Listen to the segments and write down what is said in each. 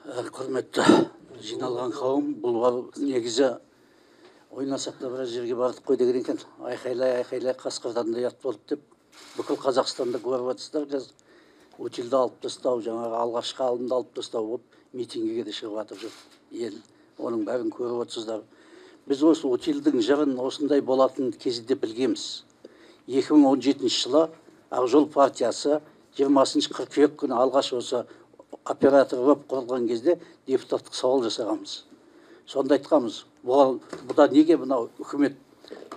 Құрметті жиналған қауым, бұл негізі ойнасақ та біраз жерге бардық қой деген екен. Айқайлай қасқырдан да ұят болды деп бүкіл Қазақстанда көріп жатсыздар. Қазір утилді алып тастау, жаңағы алғашқы алымды алып тастау болып митингіге де шығып жатыр жүр ел. Оның бәрін көріп жатсыздар. Біз осы утилдің жырын осындай болатын кезінде білгенбіз. 2017 жылы Ақжол партиясы 20 қыркүйек күні алғаш осы оператор болып құрылған кезде депутаттық сауал жасағанбыз. Сонда айтқанбыз, бұда неге мынау үкімет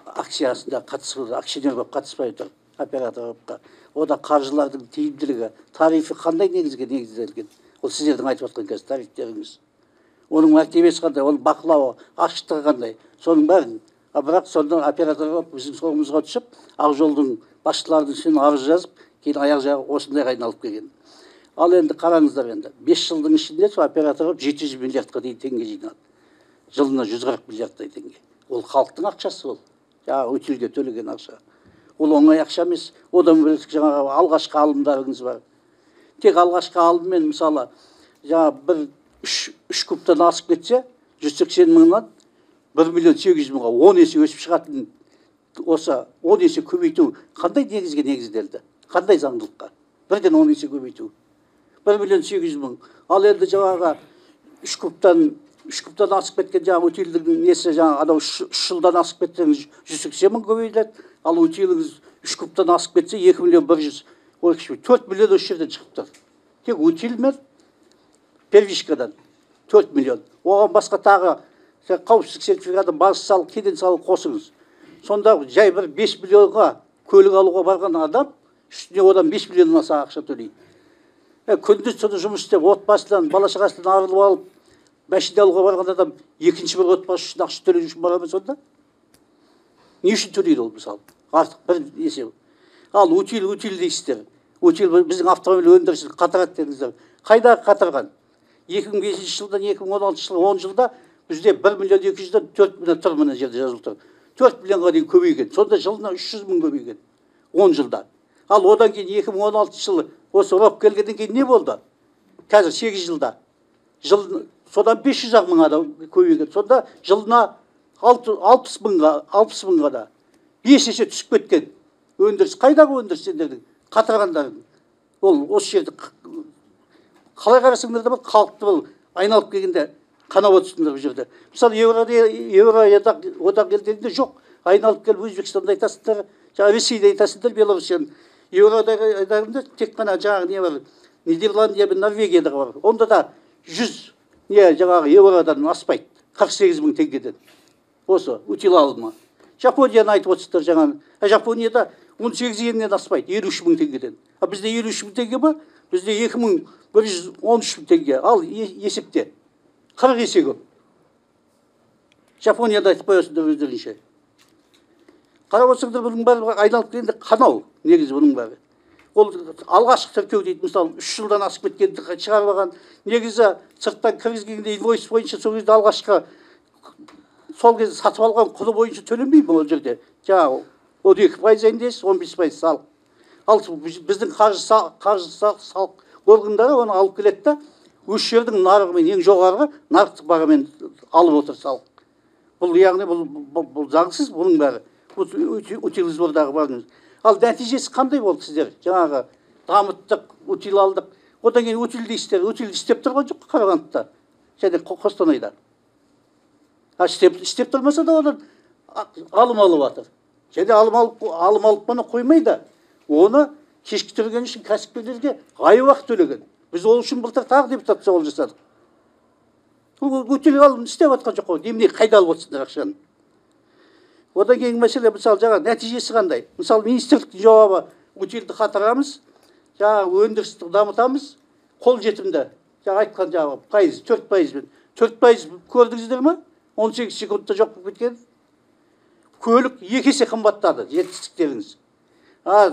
акциясында қатысып, акционер болып қатыспай тұр оператор болып? Ода қаржылардың тиімділігі, тарифі қандай негізге негізделген? Ол сіздердің айтып жатқан қазір тарифтеріңіз. Оның мәртебесі қандай, оның бақылауы, ашықтығы қандай? Соның бәрін. Бірақ сонда оператор болып біздің соңымызға түсіп, Ақжолдың басшыларының үстінен арыз жазып, кейін аяқ жағы осындайға айналып келген. Ал енді қараңыздар, енді 5 жылдың ішінде сол оператор болып 700 миллиардқа дейін теңге жинады. Жылына 140 миллиардтай теңге. Ол халықтың ақшасы ол. Жаңағы утилге төлеген ақша. Ол оңай ақша емес. Одан бөлек жаңағы алғашқы алымдарыңыз бар. Тек алғашқы алыммен мысалы жаңағы 3 кубтан асып кетсе 180 мыңнан 1 миллион 800 мыңға 10 есе өсіп шығатын, осы 10 есе көбейту қандай негізге негізделді? Қандай заңдылыққа? Бірден 10 есе көбейту. 1 миллион 800 мың. Ал енді жаңағы 3 кубтан асып кеткен жаңағы утилдің несі жаңағы анау 3 жылдан асып кетсеңіз 180 мың көбейтіледі. Ал утиліңіз 3 кубтан асып кетсе 2 миллион 100, 4 миллион осы жерден шығып тұр. Тек утил мен первичкадан 4 миллион. Оған басқа тағы қауіпсіздік сертификаты, баж салық, кеден салық қосыңыз. Сонда жай бір 5 миллионға көлік алуға барған адам үстіне одан 5 миллионнан аса ақша төлейді. Күндіз түні жұмыс істеп, отбасынан, бала шағасынан арылып алып, машина алуға барған адам екінші бір отбасы үшін ақша төлеу үшін бара ма сонда? Не үшін төлейді ол мысалы? Артық бір есе. Ал утил дейсіздер. Утил біздің автомобиль өндірісін қатырады дедіңіздер. Қайдағы қатырған? 2005 жылдан 2016 жылға 10 жылда бізде 1 миллион 200-ден 4 миллион тұр, мына жерде жазылып тұр. 4 миллионға дейін көбейген. Сонда жылына 300 мың көбейген. 10 жылда. Ал одан кейін 2016 жылы осы роп келгеннен кейін не болды? Қазір 8 жылда. Содан 500 мың адам көбейген. Сонда жылына 60 мыңға да 5 есе түсіп кеткен. Өндіріс қайдағы өндіріс сендердің? Қатырғандарың. Ол осы жерді қалай қарасыңдар да бұл халықты бұл айналып келгенде қанап отырсыңдар бұл жерде. Мысалы Еуроодақ елдерінде жоқ. Айналып келіп Өзбекстанда айтасыңдар, Ресейде айтасыңдар, Беларусияны. Еуроодағында тек қана жаңағы не бар, Нидерландия мен Норвегияда бар. Онда да 100 жаңағы еуродан аспайды. 48 мың теңгеден. Осы утил алымы. Жапонияны айтып отырсыздар жаңағы. Жапонияда 18 йеннен аспайды, 53 мың теңгеден. Бізде 53 мың теңге ма? Бізде 2113 мың теңге. Ал есепте 40 есе көп. Жапонияда айтып қоясыңдар өздерінше. Қарап отырсаңдар, бұның бәрі айналып келгенде қанау негізі бұның бәрі. Ол алғашқы тіркеу дейді, мысалы 3 жылдан асып кеткенді шығармаған. Негізі сырттан кіргізгенде инвойс бойынша сол кезде алғашқы сол кезде сатып алған құны бойынша төленбей ме ол жерде? Жаңағы 12% индекс, 15% салық. Ал біздің қаржы салық органдары оны алып келеді да, өз жердің нарығымен ең жоғарғы нарықтық бағамен алып отыр салық. Бұл яғни бұл заңсыз бұның бәрі. Утилизордағы барыңыз. Ал нәтижесі қандай болды сіздер? Жаңағы дамыттық, утил алдық. Одан кейін утил дейсіздер. Утил істеп тұрған жоқ Қарағандыда және Қостанайда. Істеп тұрмаса да одан алым алып жатыр. Және алым алып қана қоймайды. Оны кешіктірген үшін кәсіпкерлерге ай-уақыт төлеген. Біз ол үшін былтыр тағы депутат сауал жасадық. Утил алым істеп жатқан жоқ қой. Немене қайда алып отырсыңдар ақшаны? Одан кейін мәселе, мысалы, жаңағы нәтижесі қандай? Мысалы, министрліктің жауабы, утилді қатырамыз, жаңағы өндірісті дамытамыз, қол жетімді, жаңағы айтқан жаңағы пайыз, 4%-мен. 4% көрдіңіздер ме? 18 секундта жоқ болып кеткен. Көлік 2 есе қымбаттады, жетістіктеріңіз.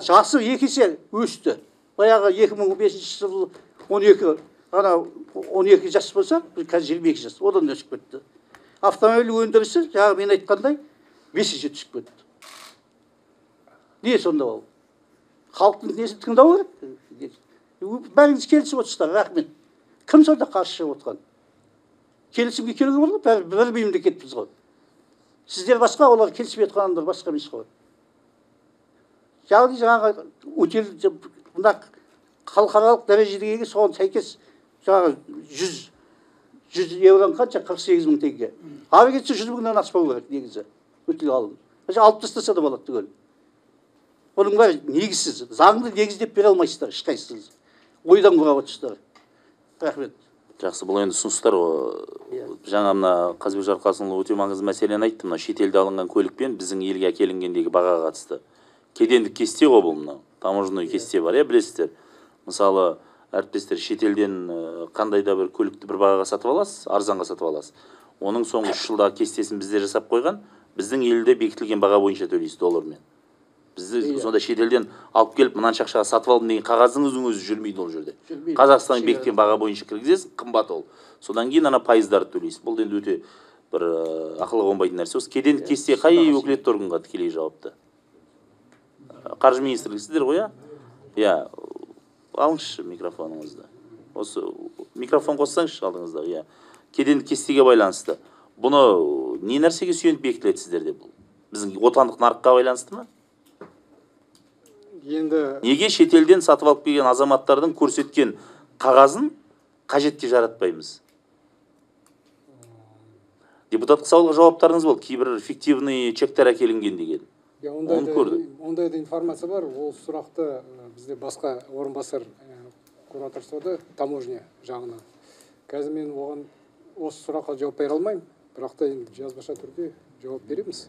Жасы 2 есе өсті. Баяғы 2005 жылы 12 жас болса, қазір 22 жас, одан да өсіп кетті. Автомобиль өндірісі, жаңағы мен айтқандай, 5 есе түсіп кетті. Не сонда ол? Халықтың несін тыңдау керек? Бәріңіз келісіп отырсыздар, рахмет. Кім сонда қарсы шығып отқан? Келісімге келуге болады, бір мемлекетпіз ғой. Сіздер басқа, олар келіспей жатқандар басқа емес қой. Яғни жаңағы өтел мына халықаралық дәрежедегі соған сәйкес жаңағы 100 евродан қанша 48 мың теңге. Ары кетсе 100 мыңнан аспау керек негізі. Өтел алым. Алып тастаса да болады түгел. Оның бәрі негізсіз. Заңды негіздеп бере алмайсыздар ешқайсыңыз. Ойдан құрап отырсыздар. Рахмет. Жақсы, бұл енді ұсыныстар. Жаңа мына Қазбек Жарылқасынұлы өте маңызды мәселені айтты. Мына шетелде алынған көлікпен біздің елге әкелінгендегі бағаға қатысты. Кедендік кесте ғой бұл мына. Таможенный кесте бар, білесіздер. Мысалы, әріптестер, шетелден қандай да бір көлікті бір бағаға сатып аласыз, арзанға сатып аласыз. Оның соңғы 3 жылдағы кестесін бізде жасап қойған, біздің елде бекітілген баға бойынша төлейсіз доллармен. Бізді сонда шетелден алып келіп мынанша ақшаға сатып алдым деген қағазыңыздың өзі жүрмейді ол жерде. Қазақстанның бекіткен баға бойынша кіргізесіз, қымбат ол. Содан кейін ана пайыздарды төлейсіз. Бұл енді өте бір ақылға қонбайтын нәрсе. Осы кедендік кесте қай өкілетті органға тікелей жауапты? Қаржы министрлігі сіздер ғой, иә? Алыңызшы микрофоныңызды. Осы микрофон қоссаңызшы алдыңызда, иә. Кедендік кестеге байланысты. Бұны не нәрсеге сүйеніп бекітіледі сіздерде бұл? Біздің отандық нарыққа байланысты ма? Неге шетелден сатып алып келген азаматтардың көрсеткен қағазын қажетке жаратпаймыз? Депутаттық сауалға жауаптарыңыз болды. Кейбір фиктивный чектер әкелінген деген. Ондай да информация бар. Ол сұрақты бізде басқа орынбасар кураторствода таможня жағынан. Қазір мен оған осы сұраққа жауап бере алмаймын. Бірақ та жазбаша түрде жауап береміз.